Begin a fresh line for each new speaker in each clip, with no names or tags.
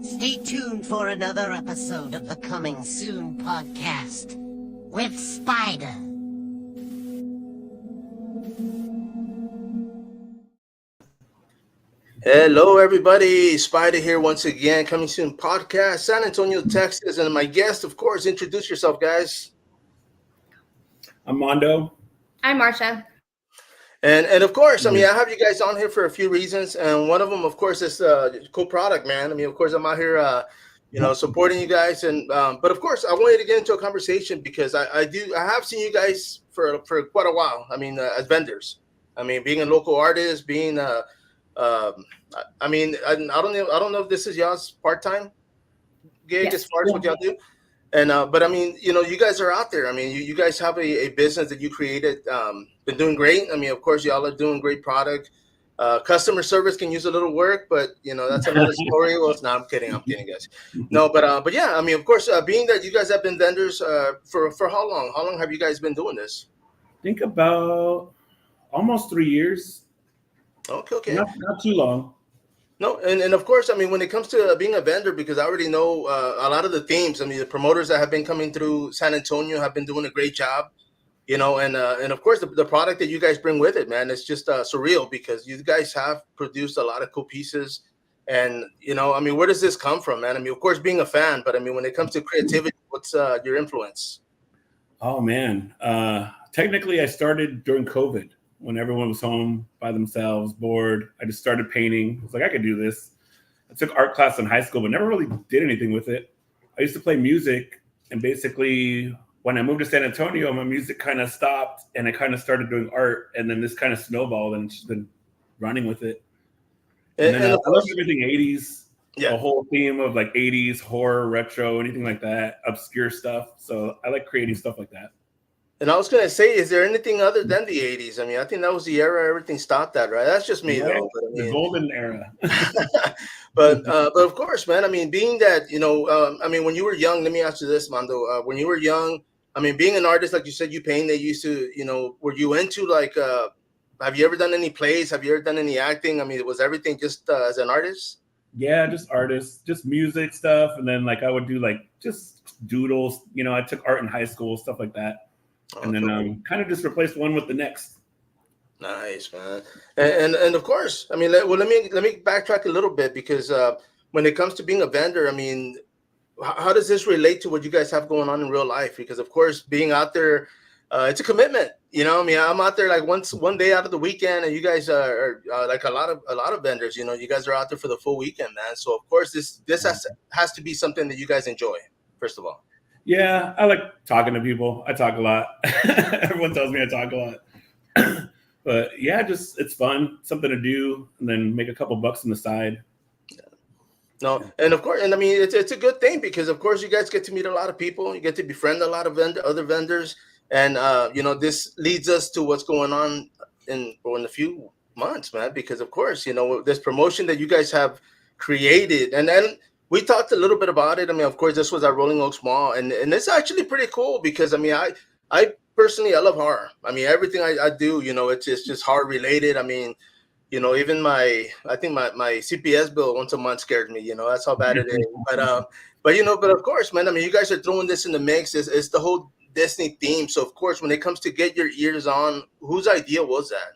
Stay tuned for another episode of the Coming Soon podcast with Spider.
Hello, everybody. Spider here once again, Coming Soon podcast, San Antonio, Texas. And my guest, of course, introduce yourself, guys.
I'm Mondo.
I'm Marsha.
And of course, I have you guys on here for a few reasons. And one of them, of course, is cool product, man. Of course, I'm out here, supporting you guys. And but of course, I wanted to get into a conversation because I have seen you guys for quite a while. As vendors. Being a local artist, being I don't know if this is y'all's part-time gig as far as what y'all do. And but you guys are out there. You guys have a business that you created, been doing great. Of course, y'all are doing great product. Customer service can use a little work, but that's another story. Well, no, I'm kidding, guys. No, but yeah, of course, being that you guys have been vendors for how long? How long have you guys been doing this?
I think about almost 3 years.
Okay.
Not too long.
No, and of course, when it comes to being a vendor, because I already know a lot of the themes. The promoters that have been coming through San Antonio have been doing a great job, and of course, the product that you guys bring with it, man, it's just surreal because you guys have produced a lot of cool pieces. And, where does this come from, man? Of course, being a fan, but when it comes to creativity, what's your influence?
Oh, man. Technically, I started during COVID. When everyone was home by themselves, bored, I just started painting. I was like, I could do this. I took art class in high school, but never really did anything with it. I used to play music, and basically, when I moved to San Antonio, my music kind of stopped, and I kind of started doing art, and then this kind of snowballed, and just been running with it. And then I love everything 80s, the whole theme of like 80s, horror, retro, anything like that, obscure stuff. So I like creating stuff like that.
And I was going to say, is there anything other than the 80s? I think that was the era everything stopped at, right? That's just me, though. But,
the golden era.
but of course, man, being that, when you were young, let me ask you this, Mondo. When you were young, being an artist, like you said, you paint, they used to, were you into have you ever done any plays? Have you ever done any acting? Was everything just as an artist?
Yeah, just artists, just music stuff. And then I would do just doodles. I took art in high school, stuff like that. And then kind of just replaced one with the next.
Nice, man. And of course, let me backtrack a little bit because when it comes to being a vendor, how does this relate to what you guys have going on in real life? Because of course, being out there, it's a commitment. I'm out there one day out of the weekend, and you guys are like a lot of vendors. You guys are out there for the full weekend, man. So of course, this has to be something that you guys enjoy. First of all.
Yeah, I like talking to people. I talk a lot. Everyone tells me I talk a lot. But yeah, just it's fun, something to do, and then make a couple bucks on the side.
Yeah. No, and of course, it's a good thing because of course you guys get to meet a lot of people. You get to befriend a lot of other vendors, and this leads us to what's going on in a few months, man. Because of course, this promotion that you guys have created, and then. We talked a little bit about it. Of course, this was at Rolling Oaks Mall, and it's actually pretty cool because I personally love horror. Everything I do, it's just horror related. Even my CPS bill once a month scared me. That's how bad it is. But of course, man. You guys are throwing this in the mix. It's the whole Disney theme. So of course, when it comes to get your ears on, whose idea was that?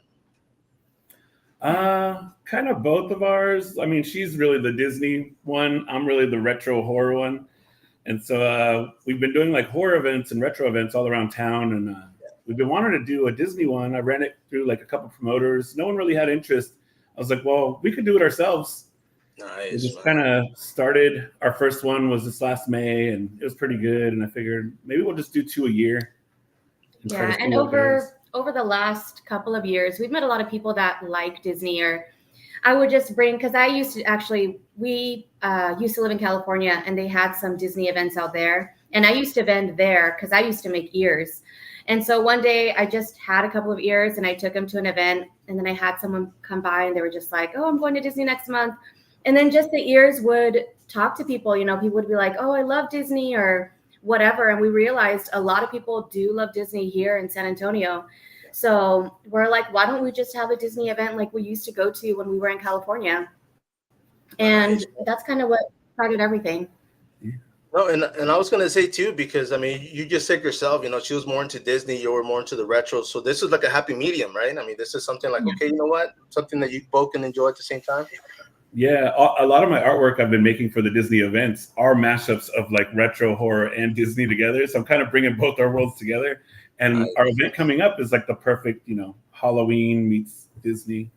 Kind of both of ours. She's really the Disney one. I'm really the retro horror one. And so we've been doing horror events and retro events all around town. And we've been wanting to do a Disney one. I ran it through a couple promoters. No one really had interest. I was like, well, we could do it ourselves.
Nice.
We just kind of started. Our first one was this last May, and it was pretty good. And I figured maybe we'll just do 2 a year.
Yeah, and over the last couple of years, we've met a lot of people that like Disney, or I would just bring, because we used to live in California, and they had some Disney events out there, and I used to vend there because I used to make ears. And so one day I just had a couple of ears and I took them to an event, and then I had someone come by and they were just like, oh, I'm going to Disney next month. And then just the ears would talk to people, people would be like, oh, I love Disney or whatever. And we realized a lot of people do love Disney here in San Antonio. So we're like, why don't we just have a Disney event like we used to go to when we were in California? And that's kind of what started everything.
No, and I was gonna say too, because I mean, you just said yourself, she was more into Disney, you were more into the retro. So this is like a happy medium, right? I mean, this is something like, okay, you know what? Something that you both can enjoy at the same time.
Yeah, a lot of my artwork I've been making for the Disney events are mashups of like retro horror and Disney together. So I'm kind of bringing both our worlds together. And our event coming up is like the perfect, Halloween meets Disney.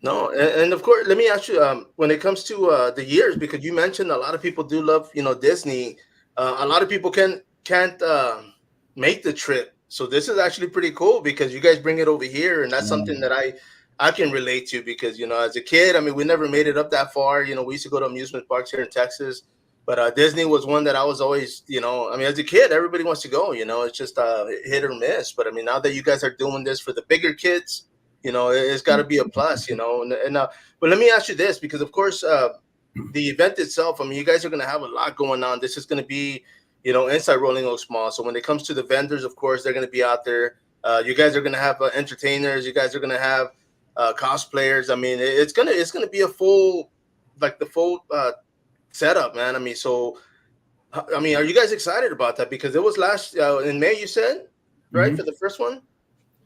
No, and of course, let me ask you, when it comes to the years, because you mentioned a lot of people do love, Disney. A lot of people can't make the trip. So this is actually pretty cool because you guys bring it over here, and that's something that I can relate to because, as a kid, I mean, we never made it up that far. We used to go to amusement parks here in Texas, but Disney was one that I was always, I mean, as a kid, everybody wants to go, it's just hit or miss. But I mean, now that you guys are doing this for the bigger kids, it's got to be a plus, but let me ask you this, because of course, the event itself, I mean, you guys are going to have a lot going on. This is going to be, inside Rolling Oaks Mall. So when it comes to the vendors, of course, they're going to be out there. You guys are going to have entertainers. You guys are going to have cosplayers. I mean, it's gonna be a full setup, man. I mean, so I mean, are you guys excited about that? Because it was last in May, you said, right, for the first one.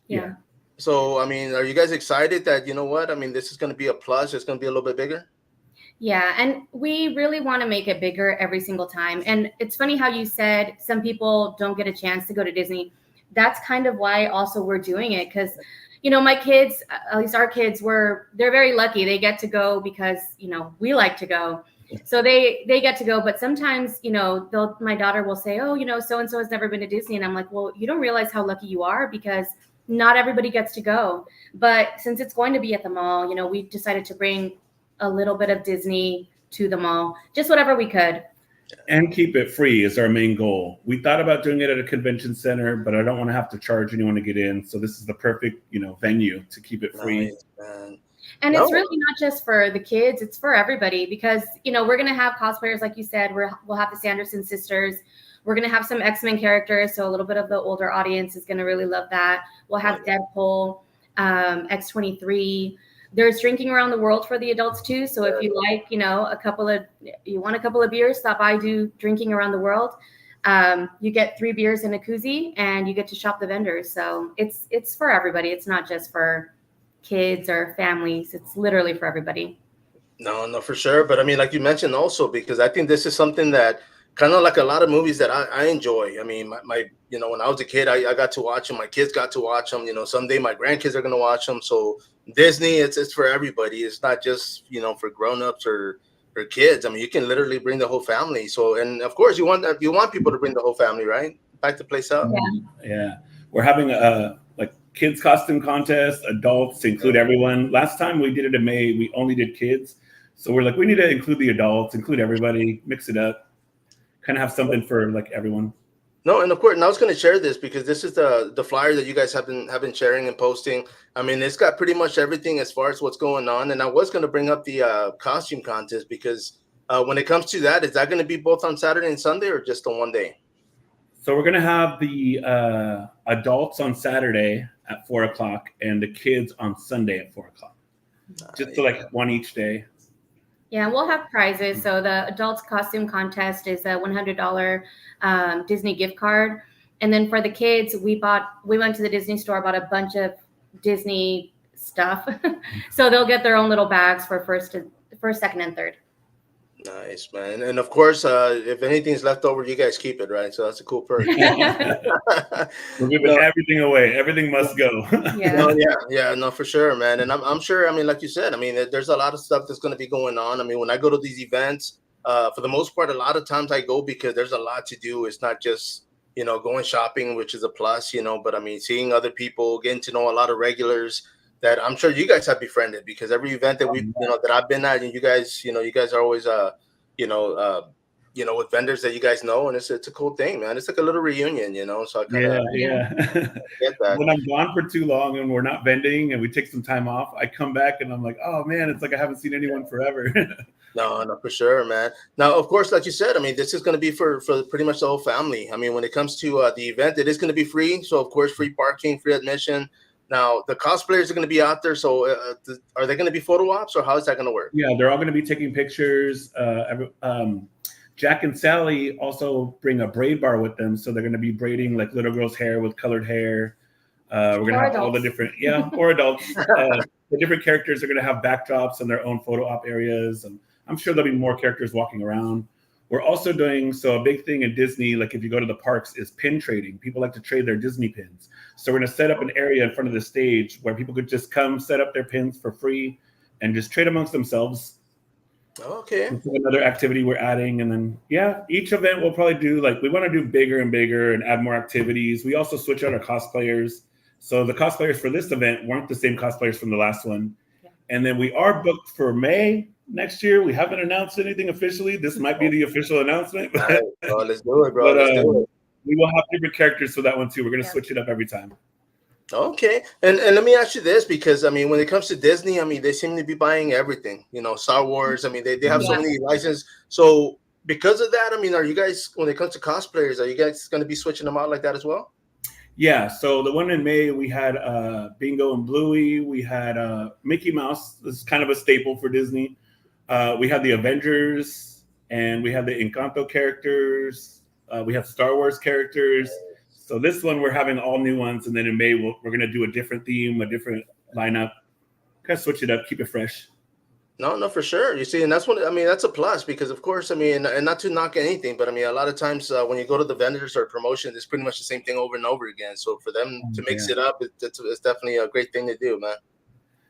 Yeah.
So I mean, are you guys excited that I mean, this is going to be a plus? It's going to be a little bit bigger.
Yeah, and we really want to make it bigger every single time. And it's funny how you said some people don't get a chance to go to Disney. That's kind of why also we're doing it, because my kids, at least our kids, they're very lucky. They get to go because, we like to go. So they get to go. But sometimes, my daughter will say, oh, so-and-so has never been to Disney. And I'm like, well, you don't realize how lucky you are because not everybody gets to go. But since it's going to be at the mall, we decided to bring a little bit of Disney to the mall, just whatever we could.
And keep it free is our main goal. We thought about doing it at a convention center, but I don't want to have to charge anyone to get in. So this is the perfect, venue to keep it free.
Nice,
and it's really not just for the kids, it's for everybody because, we're going to have cosplayers, like you said, we'll have the Sanderson sisters. We're going to have some X-Men characters. So a little bit of the older audience is going to really love that. We'll have Deadpool, X-23. There's drinking around the world for the adults too. So if you like, you want a couple of beers, stop by, do drinking around the world. You get 3 beers and a koozie and you get to shop the vendors. So it's for everybody. It's not just for kids or families. It's literally for everybody.
No, for sure. But I mean, like you mentioned also, because I think this is something that kind of like a lot of movies that I enjoy. I mean, my when I was a kid, I got to watch them. My kids got to watch them. Someday my grandkids are going to watch them. So Disney, it's for everybody. It's not just, for grown-ups or kids. I mean, you can literally bring the whole family. So, and of course you want people to bring the whole family, right? Back the place up.
Yeah. We're having a kids costume contest, adults, to include everyone. Last time we did it in May, we only did kids. So we're like, we need to include the adults, include everybody, mix it up, kind of have something for everyone.
No, and of course, and I was going to share this because this is the flyer that you guys have been sharing and posting. I mean, it's got pretty much everything as far as what's going on. And I was going to bring up the costume contest because when it comes to that, is that going to be both on Saturday and Sunday or just on one day?
So we're going to have the adults on Saturday at 4:00 and the kids on Sunday at 4:00. Just to one each day.
Yeah, we'll have prizes. So the adults costume contest is a $100 Disney gift card. And then for the kids, we went to the Disney store, bought a bunch of Disney stuff. So they'll get their own little bags for first, second, and third.
Nice, man. And of course, if anything's left over, you guys keep it, right? So that's a cool perk.
We're giving everything away. Everything must go.
No, for sure, man. And I'm sure, I mean, like you said, I mean, there's a lot of stuff that's going to be going on. I mean, when I go to these events, for the most part, a lot of times I go because there's a lot to do. It's not just, going shopping, which is a plus, but I mean, seeing other people, getting to know a lot of regulars that I'm sure you guys have befriended, because every event that that I've been at, and you guys are always, with vendors that you guys know, and it's a cool thing, man. It's like a little reunion, So I get that.
When I'm gone for too long and we're not vending and we take some time off, I come back and I'm like, oh man, it's like I haven't seen anyone forever.
No, for sure, man. Now, of course, like you said, I mean, this is going to be for pretty much the whole family. I mean, when it comes to the event, it is going to be free. So, of course, free parking, free admission. Now the cosplayers are going to be out there. So are they going to be photo ops, or how is that going to work?
Yeah, they're all going to be taking pictures. Jack and Sally also bring a braid bar with them, so they're going to be braiding like little girls' hair with colored hair. We're going to have all the different, or adults. The different characters are going to have backdrops and their own photo op areas, and I'm sure there'll be more characters walking around. We're also doing, so a big thing in Disney, like if you go to the parks, is pin trading. People like to trade their Disney pins. So we're going to set up an area in front of the stage where people could just come set up their pins for free and just trade amongst themselves.
Okay.
Another activity we're adding. And then, each event we'll probably do, like we want to do bigger and bigger and add more activities. We also switch out our cosplayers. So the cosplayers for this event weren't the same cosplayers from the last one. Yeah. And then we are booked for May next year. We haven't announced anything officially. This might be the official announcement.
Right. Oh, let's do it, bro. Let's do it.
We will have different characters for that one too. We're going to switch it up every time.
Okay. And let me ask you this, because, I mean, when it comes to Disney, I mean, they seem to be buying everything, Star Wars. I mean, they have so many licenses. So because of that, I mean, are you guys, when it comes to cosplayers, are you guys going to be switching them out like that as well?
Yeah, so the one in May, we had Bingo and Bluey. We had Mickey Mouse. This is kind of a staple for Disney. We had the Avengers, and we had the Encanto characters. We have Star Wars characters. So this one, we're having all new ones. And then in May, we're going to do a different theme, a different lineup. Kind of switch it up, keep it fresh.
No, for sure. You see, and that's what, I mean, that's a plus, because of course, I mean, and not to knock anything, but I mean, a lot of times when you go to the vendors or promotion, it's pretty much the same thing over and over again. So for them to mix it up, it's definitely a great thing to do, man.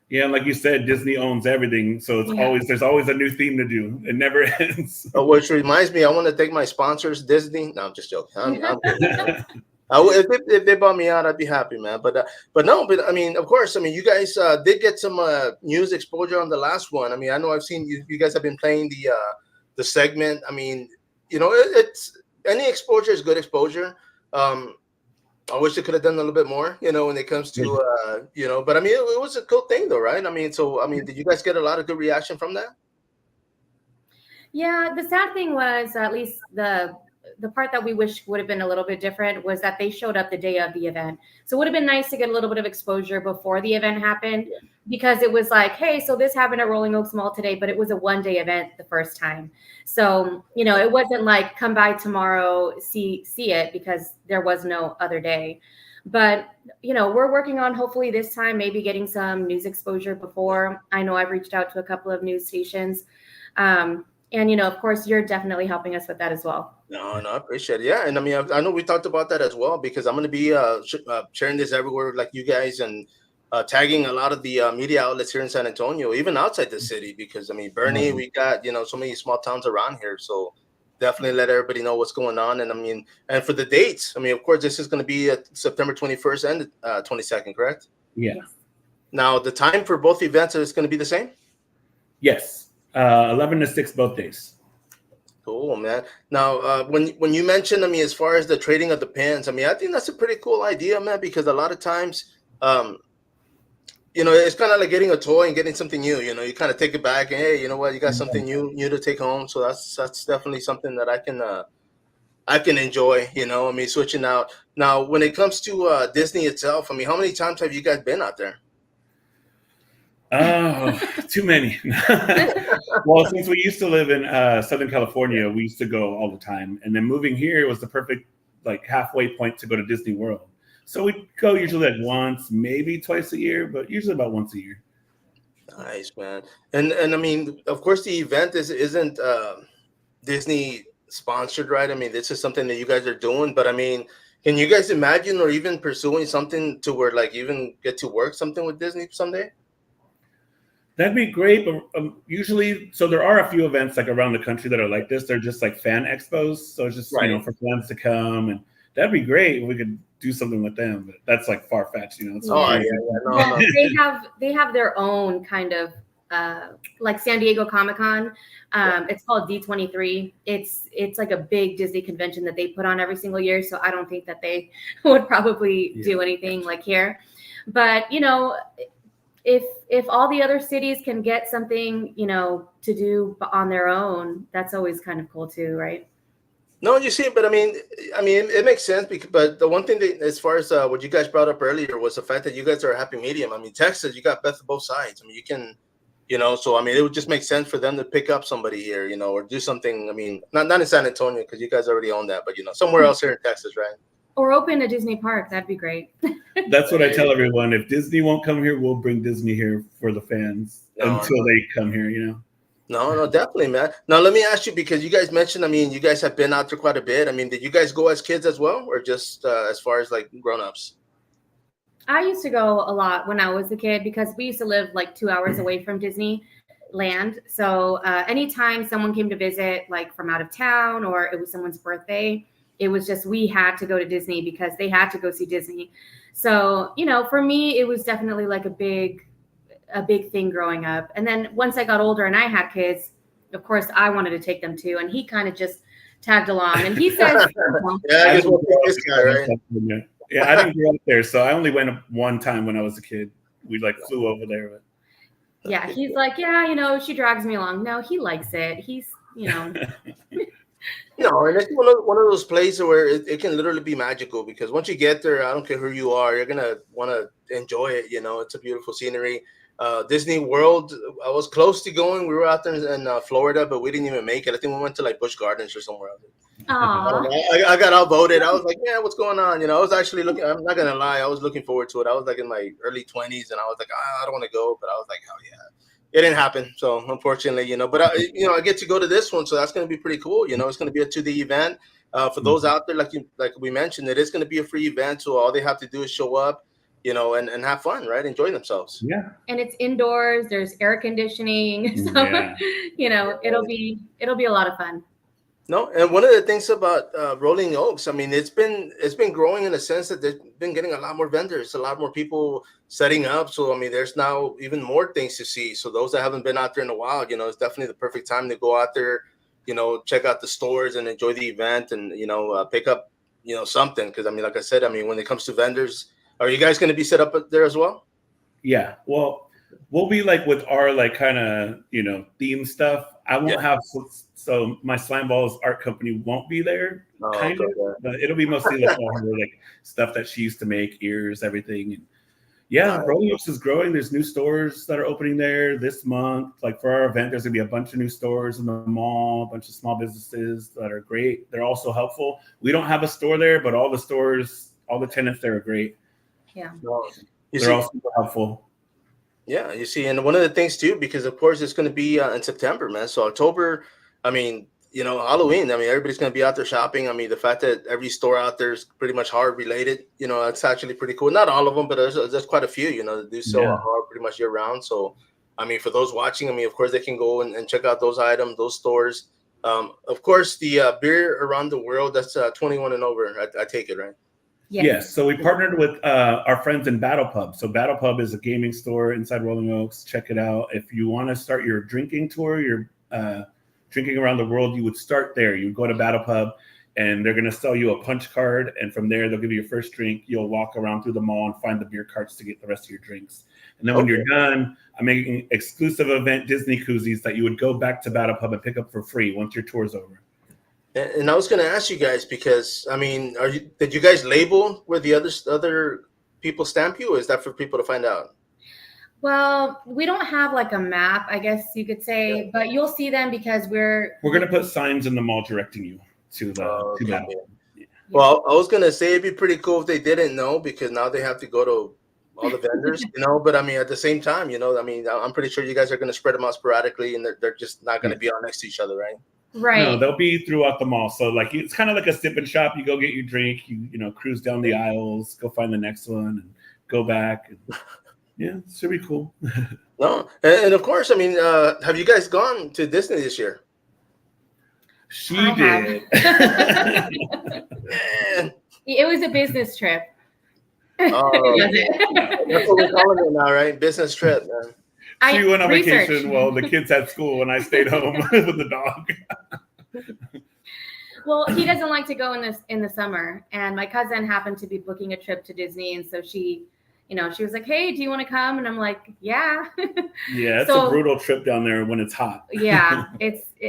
Yeah, and like you said, Disney owns everything, so it's there's always a new theme to do. It never ends.
Which reminds me, I want to thank my sponsors, Disney. No, I'm just joking. I'm kidding. If they bought me out, I'd be happy, man. But I mean, of course, I mean, you guys did get some news exposure on the last one. I mean, I know I've seen you guys have been playing the segment. I mean, it's any exposure is good exposure. I wish they could have done a little bit more, when it comes to, but I mean, it was a cool thing though, right? I mean, did you guys get a lot of good reaction from that?
Yeah, the sad thing was, at least the part that we wish would have been a little bit different, was that they showed up the day of the event. So it would have been nice to get a little bit of exposure before the event happened, because it was like, hey, so this happened at Rolling Oaks Mall today, but it was a one-day event the first time. So, it wasn't like come by tomorrow, see it, because there was no other day. But, we're working on hopefully this time, maybe getting some news exposure before. I know I've reached out to a couple of news stations. And, of course, you're definitely helping us with that as well.
No, I appreciate it. Yeah. And I mean, I know we talked about that as well, because I'm going to be sharing this everywhere like you guys, and tagging a lot of the media outlets here in San Antonio, even outside the city, because I mean, Bernie, we got, so many small towns around here. So definitely let everybody know what's going on. And I mean, and for the dates, I mean, of course, this is going to be September 21st and 22nd, correct?
Yeah.
Now, the time for both events is going to be the same?
Yes. 11 to 6 both days.
Cool, man. Now, when you mentioned, I mean, as far as the trading of the pins, I mean, I think that's a pretty cool idea, man, because a lot of times, it's kind of like getting a toy and getting something new. You kind of take it back and, hey, you know what, you got something new to take home. So that's definitely something that I can enjoy. I mean, switching out. Now, when it comes to Disney itself, I mean, how many times have you guys been out there?
Oh, too many. Well, since we used to live in Southern California, we used to go all the time. And then moving here was the perfect halfway point to go to Disney World. So we go usually once, maybe twice a year, but usually about once a year.
Nice, man. And I mean, of course, the event isn't Disney sponsored, right? I mean, this is something that you guys are doing. But I mean, can you guys imagine or even pursuing something to where even get to work something with Disney someday?
That'd be great, but usually, so there are a few events around the country that are like this. They're just fan expos, so it's just for fans to come, and that'd be great if we could do something with them. But that's far fetched,
No.
They have their own kind of like San Diego Comic-Con. It's called D23. It's like a big Disney convention that they put on every single year. So I don't think that they would probably do anything like here, but if all the other cities can get something, to do on their own, that's always kind of cool too, right?
No, you see, but I mean, it makes sense. Because, but the one thing that, as far as what you guys brought up earlier, was the fact that you guys are a happy medium. I mean, Texas, you got both sides. I mean, you can, so I mean, it would just make sense for them to pick up somebody here, or do something. I mean, not in San Antonio because you guys already own that, but somewhere else here in Texas, right?
Or open a Disney park. That'd be great.
That's what I tell everyone. If Disney won't come here, we'll bring Disney here for the fans until they come here,
No, definitely, man. Now, let me ask you, because you guys mentioned, I mean, you guys have been out there quite a bit. I mean, did you guys go as kids as well, or just as far as like grown-ups?
I used to go a lot when I was a kid because we used to live like 2 hours away from Disneyland. So anytime someone came to visit, like from out of town, or it was someone's birthday, it was just, we had to go to Disney because they had to go see Disney. So, for me, it was definitely like a big thing growing up. And then once I got older and I had kids, of course, I wanted to take them too. And he kind of just tagged along. And he says,
yeah, I guess we'll pick this guy, right?
Yeah, I didn't grow up there, so I only went one time when I was a kid. We like flew over there. But...
Yeah, he's like, yeah, she drags me along. No, he likes it. He's,
No, and it's one of those places where it can literally be magical, because once you get there, I don't care who you are, you're gonna want to enjoy it. It's a beautiful scenery. Disney World, I was close to going. We were out there in Florida, but we didn't even make it. I think we went to like Busch Gardens or somewhere else. I got outvoted. I was like, yeah, what's going on? I was actually looking. I'm not gonna lie, I was looking forward to it. I was like in my early 20s, and I was like, I don't want to go, but I was like, hell yeah. It didn't happen, so unfortunately, but I get to go to this one, so that's going to be pretty cool. It's going to be a 2D event. For those out there, like we mentioned, it is going to be a free event, so all they have to do is show up, and have fun, right? Enjoy themselves.
Yeah.
And it's indoors. There's air conditioning, so it'll be a lot of fun.
No, and one of the things about Rolling Oaks, I mean, it's been growing in the sense that they've been getting a lot more vendors, a lot more people setting up. So I mean, there's now even more things to see. So those that haven't been out there in a while, it's definitely the perfect time to go out there, check out the stores and enjoy the event, and pick up something. Because I mean, like I said, I mean, when it comes to vendors, are you guys going to be set up there as well?
Yeah, well, we'll be like with our like kind of theme stuff. I won't have. So my Slime Balls art company won't be there, but it'll be mostly like all her like stuff that she used to make, ears, everything. And yeah, Rolling Oaks is growing. There's new stores that are opening there this month. Like for our event, there's gonna be a bunch of new stores in the mall, a bunch of small businesses that are great. They're also helpful. We don't have a store there, but all the stores, all the tenants there are great.
Yeah,
they're all super helpful.
Yeah, you see, and one of the things too, because of course it's going to be in September, man. So October, I mean, Halloween. I mean, everybody's going to be out there shopping. I mean, the fact that every store out there is pretty much horror related, that's actually pretty cool. Not all of them, but there's quite a few, that do sell horror pretty much year round. So, I mean, for those watching, I mean, of course they can go and check out those items, those stores. Of course, the beer around the world, that's 21 and over. I take it, right?
Yes. So we partnered with our friends in Battle Pub. So Battle Pub is a gaming store inside Rolling Oaks. Check it out. If you want to start your drinking tour, your drinking around the world, you would start there. You would go to Battle Pub, and they're going to sell you a punch card. And from there, they'll give you your first drink. You'll walk around through the mall and find the beer carts to get the rest of your drinks. And then when you're done, I'm making exclusive event Disney koozies that you would go back to Battle Pub and pick up for free once your tour's over.
And I was going to ask you guys, because I mean, did you guys label where the other people stamp you, or is that for people to find out?
Well, we don't have like a map, I guess you could say, but you'll see them because we're
going to put signs in the mall directing you to the to that.
Yeah. Well, I was going to say it'd be pretty cool if they didn't know, because now they have to go to all the vendors, But I mean, at the same time, I mean, I'm pretty sure you guys are going to spread them out sporadically, and they're just not going to be all next to each other, right?
Right.
No, they'll be throughout the mall. So like it's kind of like a sip and shop. You go get your drink, you cruise down the aisles, go find the next one, and go back. And, yeah, it should be cool.
No, and of course, I mean, have you guys gone to Disney this year?
She did.
It was a business trip.
Oh, that's what we're calling it now, right? Business trip, man.
She went on vacation while the kids had school, and I stayed home with the dog.
Well, he doesn't like to go in the summer, and my cousin happened to be booking a trip to Disney, and so she was like, "Hey, do you want to come?" And I'm like, "Yeah."
Yeah, it's a brutal trip down there when it's hot.
Yeah,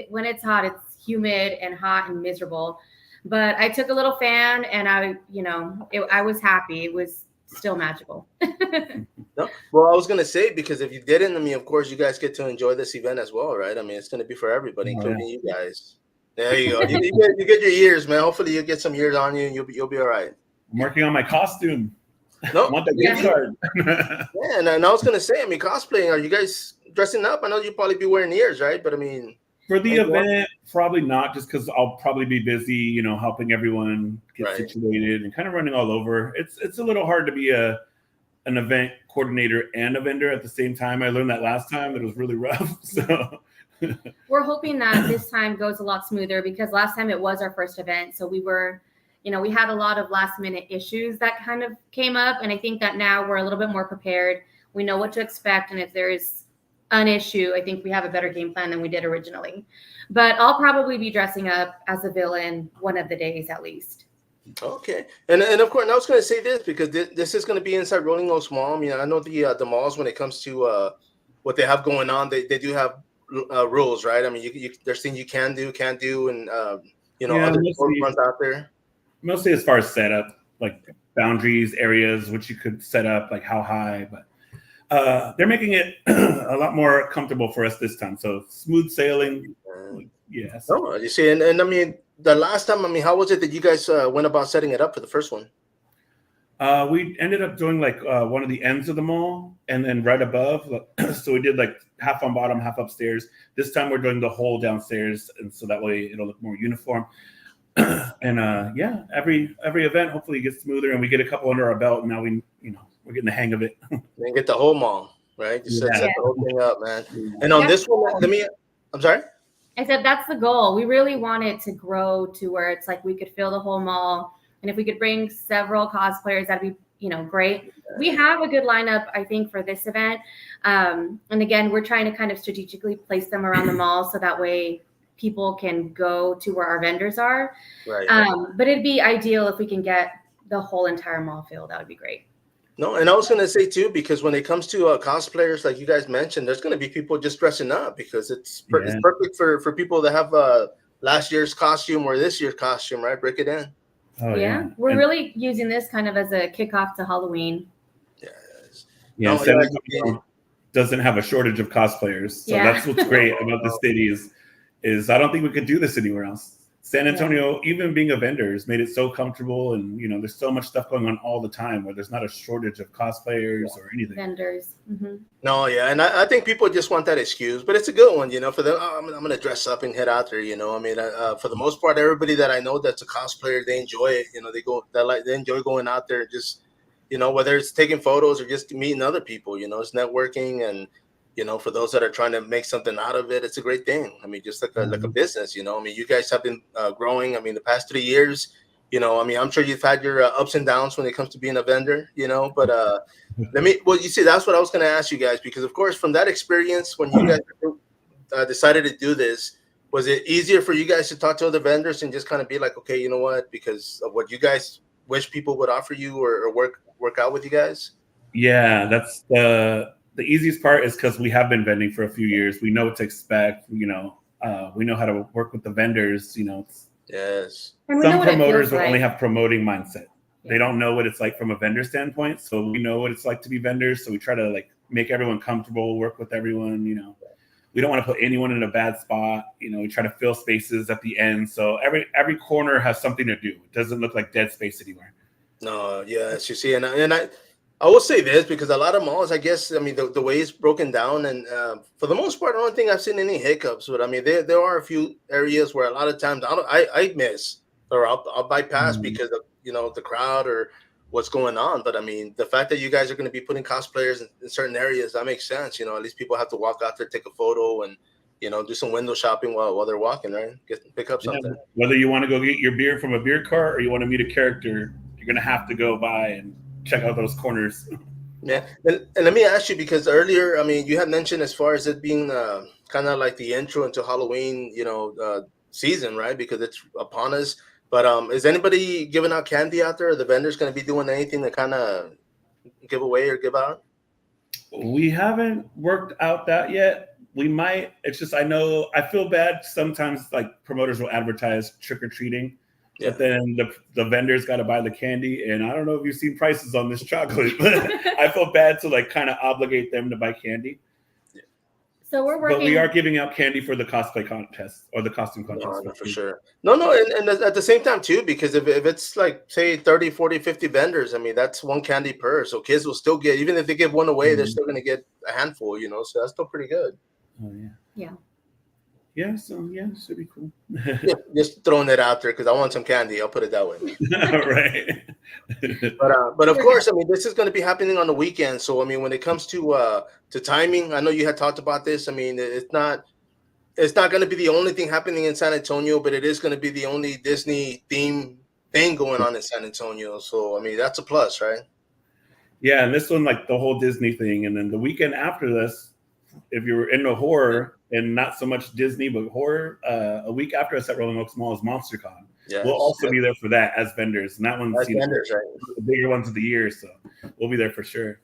when it's hot, it's humid and hot and miserable. But I took a little fan, and I was happy. It was still magical.
No, well, I was gonna say, because if you didn't, I mean, of course, you guys get to enjoy this event as well, right? I mean, it's gonna be for everybody, including you guys. There you go. You get your years, man. Hopefully, you get some years on you, and you'll be all right.
I'm working on my costume.
No,
I want that gift card.
Yeah, and I was gonna say, I mean, cosplaying. Are you guys dressing up? I know you'll probably be wearing ears, right? But I mean,
for the event, probably not, just because I'll probably be busy, helping everyone get situated and kind of running all over. It's a little hard to be an event coordinator and a vendor at the same time. I learned that last time. It was really rough. So
we're hoping that this time goes a lot smoother, because last time it was our first event. So we had a lot of last minute issues that kind of came up. And I think that now we're a little bit more prepared. We know what to expect. And if there is an issue, I think we have a better game plan than we did originally. But I'll probably be dressing up as a villain one of the days at least.
Okay, and of course, and I was going to say this, because this is going to be inside Rolling Oaks Mall. I mean, I know the malls, when it comes to what they have going on, they do have rules, right? I mean, there's things you can't do, and other ones out there.
Mostly as far as setup, like boundaries, areas which you could set up, like how high, but they're making it a lot more comfortable for us this time. So smooth sailing. Yeah.
Oh, you see, and I mean, the last time, I mean, how was it that you guys went about setting it up for the first one?
We ended up doing like one of the ends of the mall, and then right above. So we did like half on bottom, half upstairs. This time we're doing the whole downstairs, and so that way it'll look more uniform. And every event hopefully gets smoother, and we get a couple under our belt. And now we're getting the hang of it.
And get the whole mall, right? Just set the whole thing up, man. And on this one, I'm sorry?
I said that's the goal. We really want it to grow to where it's like we could fill the whole mall. And if we could bring several cosplayers, that'd be, great. We have a good lineup, I think, for this event. And again, we're trying to kind of strategically place them around the mall, so that way people can go to where our vendors are.
Right.
But it'd be ideal if we can get the whole entire mall filled. That would be great.
No, and I was going to say too, because when it comes to cosplayers, like you guys mentioned, there's going to be people just dressing up, because it's perfect for people that have last year's costume or this year's costume, right? Break it in.
Oh,
yeah. We're really using this kind of as a kickoff to Halloween.
Yes.
Yeah. San Antonio doesn't have a shortage of cosplayers, so that's what's great about the city is I don't think we could do this anywhere else. San Antonio, even being a vendor, has made it so comfortable, and there's so much stuff going on all the time where there's not a shortage of cosplayers or anything.
Vendors. Mm-hmm.
No, yeah, and I think people just want that excuse, but it's a good one, for them. I'm gonna dress up and head out there, I mean, for the most part, everybody that I know that's a cosplayer, they enjoy it. They enjoy going out there, and just whether it's taking photos or just meeting other people. It's networking, and for those that are trying to make something out of it, it's a great thing. I mean, just like a business, I mean, you guys have been growing. I mean, the past 3 years, I mean, I'm sure you've had your ups and downs when it comes to being a vendor, but you see, that's what I was going to ask you guys, because of course, from that experience, when you guys decided to do this, was it easier for you guys to talk to other vendors and just kind of be like, okay, you know what, because of what you guys wish people would offer you or work out with you guys? Yeah,
that's the easiest part, is because we have been vending for a few years. We know what to expect. We know how to work with the vendors.
Yes.
Some promoters will only have promoting mindset. They don't know what it's like from a vendor standpoint. So we know what it's like to be vendors. So we try to make everyone comfortable, work with everyone. We don't want to put anyone in a bad spot. We try to fill spaces at the end. So every corner has something to do. It doesn't look like dead space anywhere.
No, yes, you see, and I will say this, because a lot of malls, I guess, I mean, the way it's broken down, and for the most part, I don't think I've seen any hiccups. But I mean, there are a few areas where a lot of times I miss, or I'll bypass because of the crowd or what's going on. But I mean, the fact that you guys are going to be putting cosplayers in certain areas, that makes sense. At least people have to walk out there, take a photo, and do some window shopping while they're walking, right? Pick up something.
Whether you want to go get your beer from a beer cart or you want to meet a character, you're going to have to go by and check out those corners.
Yeah, and let me ask you, because earlier, I mean, you had mentioned as far as it being kind of like the intro into Halloween, season, right? Because it's upon us. But is anybody giving out candy out there? Are the vendors going to be doing anything to kind of give away or give out?
We haven't worked out that yet. We might. It's just I feel bad sometimes. Like promoters will advertise trick or treating. But then the vendors got to buy the candy, and I don't know if you've seen prices on this chocolate, but I feel bad to like kind of obligate them to buy candy.
So we're working.
But we are giving out candy for the cosplay contest or the costume contest.
No, for sure. No, and at the same time too, because if it's like say 30, 40, 50 vendors, I mean that's one candy per. So kids will still get, even if they give one away, they're still going to get a handful, you know. So that's still pretty good.
Oh yeah.
Yeah.
Yeah, so yeah, it should be cool.
Yeah, just throwing it out there because I want some candy. I'll put it that way.
Right.
But of course, I mean, this is going to be happening on the weekend. So I mean, when it comes to timing, I know you had talked about this. I mean, it's not going to be the only thing happening in San Antonio, but it is going to be the only Disney theme thing going on in San Antonio. So I mean, that's a plus, right?
Yeah, and this one, like the whole Disney thing, and then the weekend after this, if you're into horror and not so much Disney but horror, a week after us at Rolling Oaks Mall is MonsterCon.
Yeah,
we'll also be there for that as vendors, and that one's
vendors, right?
The bigger ones of the year, so we'll be there for sure.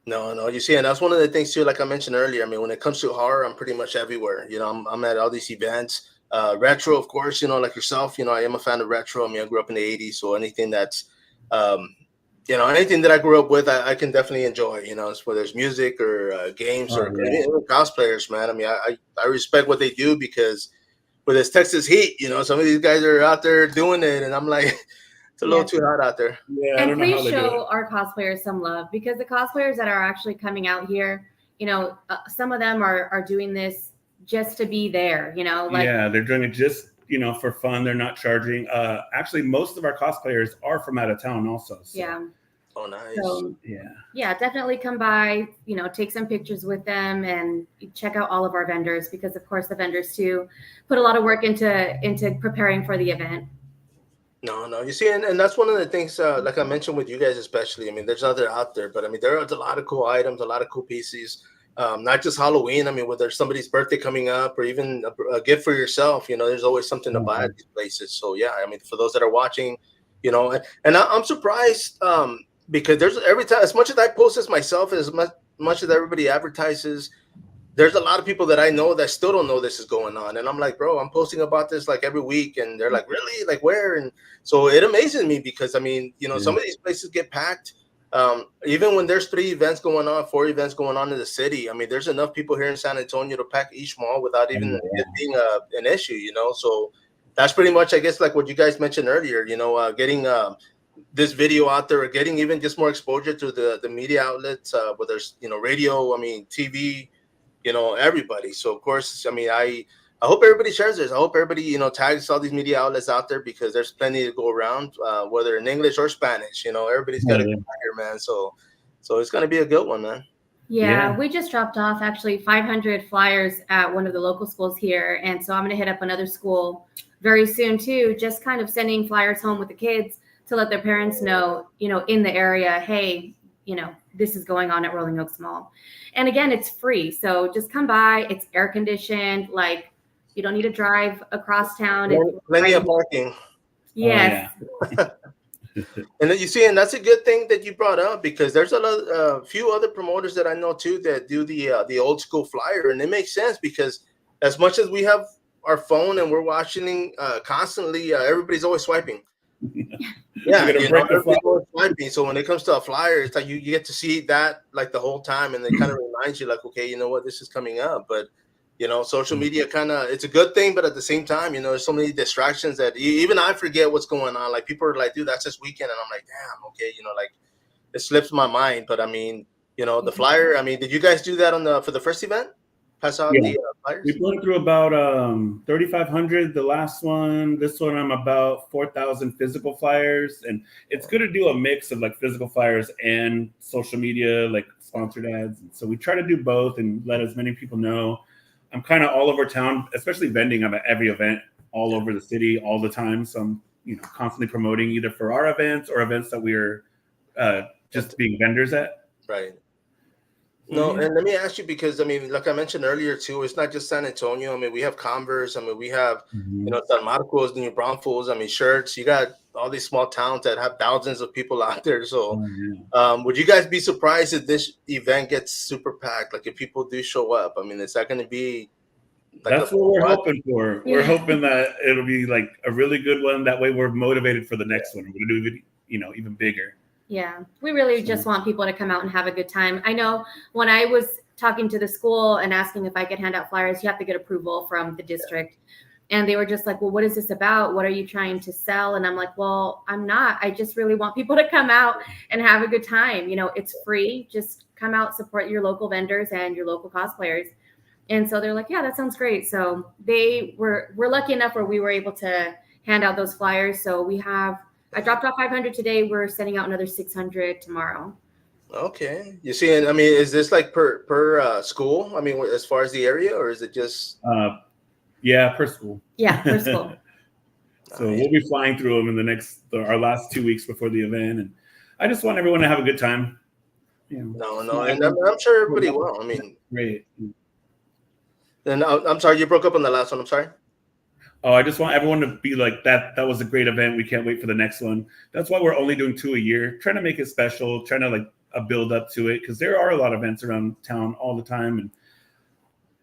No, you see, and that's one of the things too. Like I mentioned earlier, I mean, when it comes to horror, I'm pretty much everywhere. You know, I'm at all these events. Retro, of course, you know, like yourself. You know, I am a fan of retro. I mean, I grew up in the '80s, so anything that's you know, anything that I grew up with, I can definitely enjoy, you know, whether it's music or games or cosplayers, man. I mean, I respect what they do because with this Texas heat, you know, some of these guys are out there doing it, and I'm like, it's a little too hot out there.
Yeah,
and please show our cosplayers some love because the cosplayers that are actually coming out here, you know, some of them are doing this just to be there, you know. Like,
yeah, they're doing it just, you know, for fun. They're not charging. Actually, most of our cosplayers are from out of town also. So.
Yeah.
Oh, nice.
So,
yeah,
definitely come by, you know, take some pictures with them and check out all of our vendors because, of course, the vendors too put a lot of work into preparing for the event.
No, you see, and that's one of the things, like I mentioned with you guys especially. I mean, there's other out there, but I mean, there are a lot of cool items, a lot of cool pieces. Not just Halloween. I mean, whether there's somebody's birthday coming up or even a gift for yourself, you know, there's always something to buy at these places. So yeah, I mean, for those that are watching, you know, and I'm surprised because there's every time, as much as I post this myself, as much as everybody advertises, there's a lot of people that I know that still don't know this is going on. And I'm like, bro, I'm posting about this like every week. And they're like, really? Like where? And so it amazes me because, I mean, you know, some of these places get packed. Even when there's 3 events going on, 4 events going on in the city, I mean, there's enough people here in San Antonio to pack each mall without even it being an issue, you know? So that's pretty much, I guess, like what you guys mentioned earlier, you know, getting this video out there or getting even just more exposure to the media outlets, whether it's, you know, radio, I mean, TV, you know, everybody. So of course, I mean, I hope everybody shares this. I hope everybody, you know, tags all these media outlets out there because there's plenty to go around, whether in English or Spanish. You know, everybody's got to get here, man. So it's going to be a good one, man.
Yeah, we just dropped off actually 500 flyers at one of the local schools here. And so I'm going to hit up another school very soon too, just kind of sending flyers home with the kids to let their parents know, you know, in the area, hey, you know, this is going on at Rolling Oaks Mall. And again, it's free. So just come by. It's air conditioned. Like, you don't need to drive across town.
Plenty of parking.
Yes.
Oh, yeah. And then you see, and that's a good thing that you brought up because there's a few other promoters that I know too that do the old school flyer, and it makes sense because as much as we have our phone and we're watching constantly, everybody's always swiping. Yeah, you know, everybody's always swiping. So when it comes to a flyer, it's like you get to see that like the whole time, and it kind of reminds you like, okay, you know what, this is coming up. But you know, social media it's a good thing, but at the same time, you know, there's so many distractions that even I forget what's going on. Like people are like, dude, that's this weekend. And I'm like, damn, okay, you know, like it slips my mind. But I mean, you know, the flyer, I mean, did you guys do that for the first event? Pass out the flyers?
We went through about 3,500 the last one. This one I'm about 4,000 physical flyers. And it's good to do a mix of like physical flyers and social media, like sponsored ads. And so we try to do both and let as many people know. I'm kind of all over town, especially vending. I'm at every event all over the city all the time. So I'm, you know, constantly promoting either for our events or events that we're just being vendors at.
Right. No, and let me ask you, because I mean, like I mentioned earlier too, it's not just San Antonio. I mean, we have Converse. I mean, we have you know, San Marcos, the New Braunfels. I mean, shirts. You got all these small towns that have thousands of people out there. So, would you guys be surprised if this event gets super packed? Like, if people do show up, I mean, is that going to be
That's what we're hoping for. We're hoping that it'll be like a really good one. That way, we're motivated for the next one. We're gonna do it, even bigger.
Yeah, we really just want people to come out and have a good time. I know when I was talking to the school and asking if I could hand out flyers, you have to get approval from the district. And they were just like, well, what is this about? What are you trying to sell? And I'm like, well, I'm not. I just really want people to come out and have a good time. It's free. Just come out, support your local vendors and your local cosplayers. And so they're like, yeah, that sounds great. So we're lucky enough where we were able to hand out those flyers. So I dropped off 500 today. We're sending out another 600 tomorrow.
Okay. You see, and I mean, is this like per school? I mean, as far as the area, or is it just?
Yeah, per school.
Yeah, per school.
So we'll be flying through them in our last 2 weeks before the event, and I just want everyone to have a good time.
No, and I'm sure everybody will. I mean,
great.
And I'm sorry, you broke up on the last one. I'm sorry.
Oh, I just want everyone to be like that. That was a great event. We can't wait for the next one. That's why we're only doing 2 a year, trying to make it special, trying to like build up to it, because there are a lot of events around town all the time. And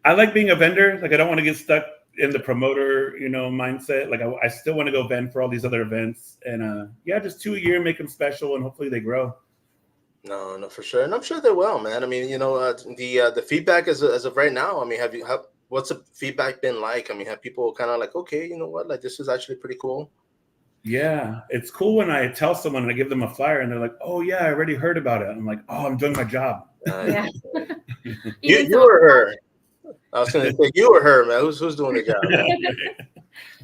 I like being a vendor. Like, I don't want to get stuck in the promoter, mindset. Like, I still want to go vend for all these other events. And just 2 a year, make them special, and hopefully they grow.
No, for sure. And I'm sure they will, man. I mean, the feedback as of right now, I mean, what's the feedback been like? I mean, have people kind of like, okay, you know what, like, this is actually pretty cool?
Yeah, it's cool when I tell someone and I give them a flyer and they're like, oh yeah, I already heard about it. I'm like, oh, I'm doing my job.
Yeah.
you or her? I was going to say you or her, man. Who's doing the job?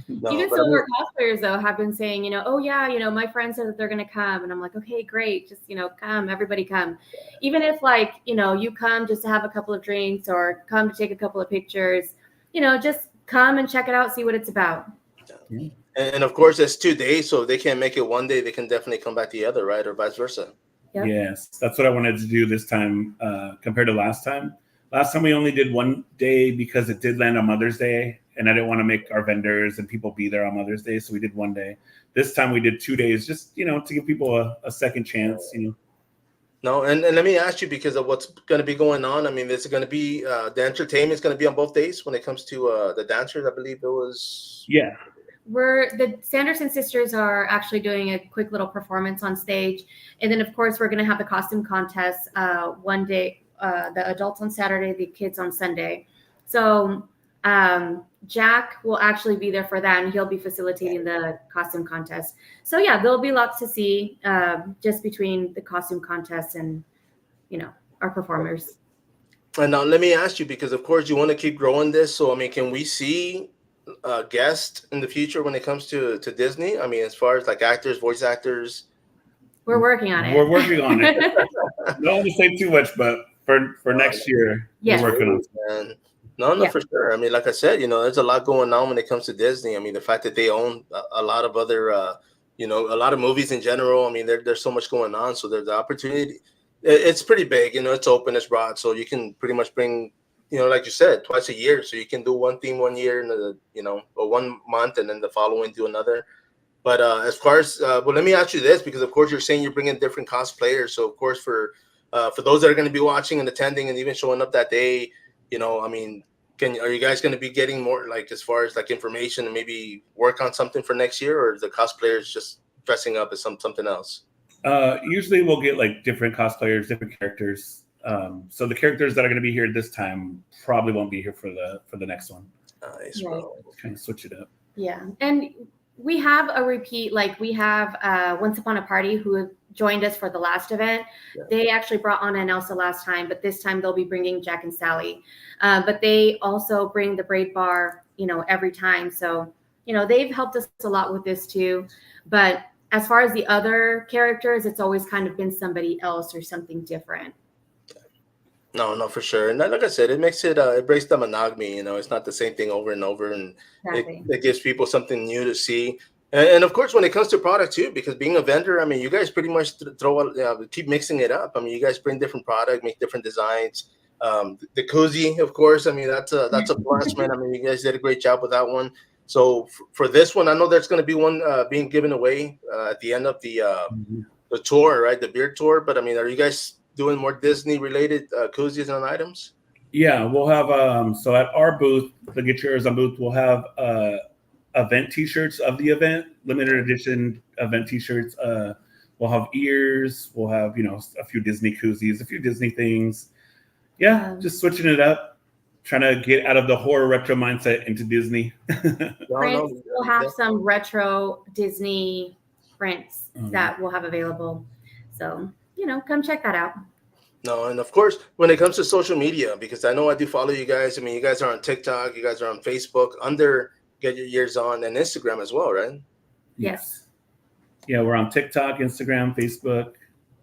No,
even some of our cosplayers though have been saying, oh yeah, my friends said that they're going to come, and I'm like, okay, great, just come, everybody come. Even if like you come just to have a couple of drinks or come to take a couple of pictures, just come and check it out, see what it's about.
Yeah. And of course, it's 2 days, so if they can't make it one day, they can definitely come back the other, right, or vice versa.
Yep.
Yes, that's what I wanted to do this time compared to last time. Last time we only did 1 day because it did land on Mother's Day, and I didn't want to make our vendors and people be there on Mother's Day, so we did 1 day. This time we did 2 days, just to give people a second chance.
No, and let me ask you, because of what's going to be going on. I mean, there's going to be the entertainment is going to be on both days when it comes to the dancers. I believe it was.
Yeah.
The Sanderson sisters are actually doing a quick little performance on stage, and then of course we're going to have the costume contest one day. The adults on Saturday, the kids on Sunday. So Jack will actually be there for that, and he'll be facilitating the costume contest. So yeah, there'll be lots to see just between the costume contest and our performers.
And now let me ask you, because of course you want to keep growing this. So I mean, can we see guests in the future when it comes to Disney? I mean, as far as like actors, voice actors.
We're working on it.
We're working on it. Don't want to say too much, but for next year,
yes.
We're working on it.
No, for sure. I mean, like I said, there's a lot going on when it comes to Disney. I mean, the fact that they own a lot of other, a lot of movies in general. I mean, there's so much going on. So there's the opportunity. It's pretty big. It's open, it's broad. So you can pretty much bring, like you said, twice a year. So you can do one theme 1 year, and or 1 month, and then the following do another. But as far as, let me ask you this, because of course you're saying you're bringing different cosplayers. So of course for those that are going to be watching and attending and even showing up that day, I mean, are you guys going to be getting more, like, as far as like information and maybe work on something for next year, or the cosplayers just dressing up as something else?
Usually we'll get like different cosplayers, different characters. So the characters that are going to be here this time probably won't be here for the next one.
Nice,
right.
bro.
Kind of switch it up.
Yeah, and we have a repeat. Like, we have Once Upon a Party, who joined us for the last event.
Yeah.
They actually brought Anna and Elsa last time, but this time they'll be bringing Jack and Sally. But they also bring the Braid Bar, every time. So, they've helped us a lot with this too. But as far as the other characters, it's always kind of been somebody else or something different.
No, for sure. And like I said, it makes it, it breaks the monotony. It's not the same thing over and over, and
Exactly.
it gives people something new to see. And of course, when it comes to product too, because being a vendor, I mean, you guys pretty much keep mixing it up. I mean, you guys bring different product, make different designs. The koozie, of course, I mean, that's a plus, man. I mean, you guys did a great job with that one. So for this one, I know there's going to be one being given away at the end of the tour, right? The beer tour. But I mean, are you guys doing more Disney related koozies and items?
Yeah, we'll have so at our booth, the Get Yours on booth, we'll have event T-shirts of the event, limited edition event T-shirts. We'll have ears. We'll have a few Disney koozies, a few Disney things. Yeah, just switching it up, trying to get out of the horror retro mindset into Disney.
Prints, we'll have some retro Disney prints that we'll have available. So come check that out.
No, and of course, when it comes to social media, because I know I do follow you guys. I mean, you guys are on TikTok, you guys are on Facebook, under Get Your Years On, and Instagram as well, right?
Yes.
Yeah, we're on TikTok, Instagram, Facebook.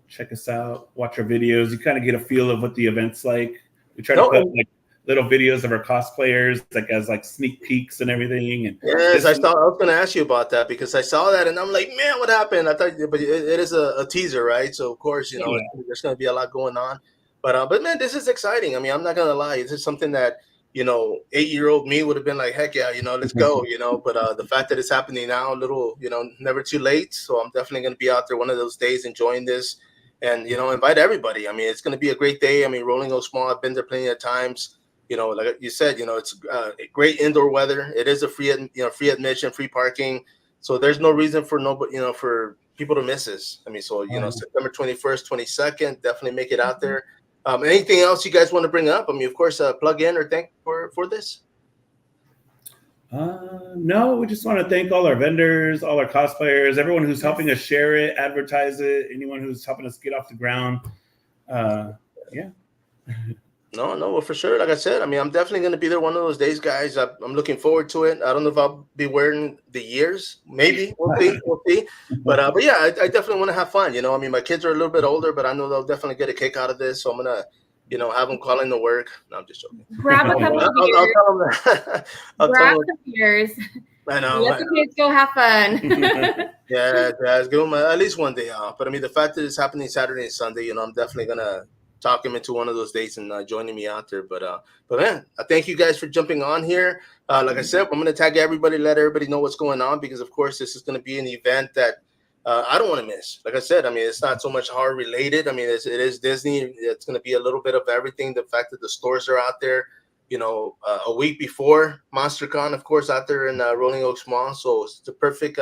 Check us out. Watch our videos. You kind of get a feel of what the event's like. We try to put like little videos of our cosplayers, like as like sneak peeks and everything. And
yes, I was going to ask you about that because I saw that and I'm like, man, what happened? I thought, but it is a teaser, right? So of course, there's going to be a lot going on. But man, this is exciting. I mean, I'm not going to lie. This is something that 8-year-old me would have been like, heck yeah, let's go, But the fact that it's happening now, a little, never too late. So I'm definitely going to be out there one of those days enjoying this, and invite everybody. I mean, it's going to be a great day. I mean, Rolling Oak Mall, I've been there plenty of times. Like you said, it's great indoor weather. It is a free admission, free parking. So there's no reason for for people to miss this. I mean, so September 21st, 22nd, definitely make it out there. Anything else you guys want to bring up? I mean, of course, plug in or thank for this.
No, we just want to thank all our vendors, all our cosplayers, everyone who's helping us share it, advertise it, anyone who's helping us get off the ground. Yeah.
No, well, for sure. Like I said, I mean, I'm definitely going to be there one of those days, guys. I'm looking forward to it. I don't know if I'll be wearing the years. Maybe. We'll see. But yeah, I definitely want to have fun. I mean, my kids are a little bit older, but I know they'll definitely get a kick out of this. So I'm going to, have them call in to work. No, I'm just joking.
Grab a couple of beers.
I'll tell them that.
Grab some beers.
I know.
Let the kids go have fun.
Yeah, give them at least one day off. But I mean, the fact that it's happening Saturday and Sunday, I'm definitely going to talk him into one of those dates and joining me out there. But man, I thank you guys for jumping on here. Like I said, I'm going to tag everybody, let everybody know what's going on, because of course this is going to be an event that I don't want to miss. Like I said, I mean, it's not so much horror related. I mean, it is Disney. It's going to be a little bit of everything. The fact that the stores are out there, a week before MonsterCon, of course, out there in Rolling Oaks Mall. So it's the perfect,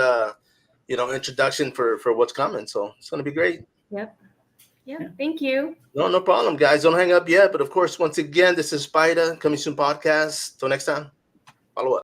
introduction for what's coming. So it's going to be great.
Yep. Yeah, thank you.
No problem, guys. Don't hang up yet. But of course, once again, this is Spider Coming Soon Podcast. Till next time, follow up.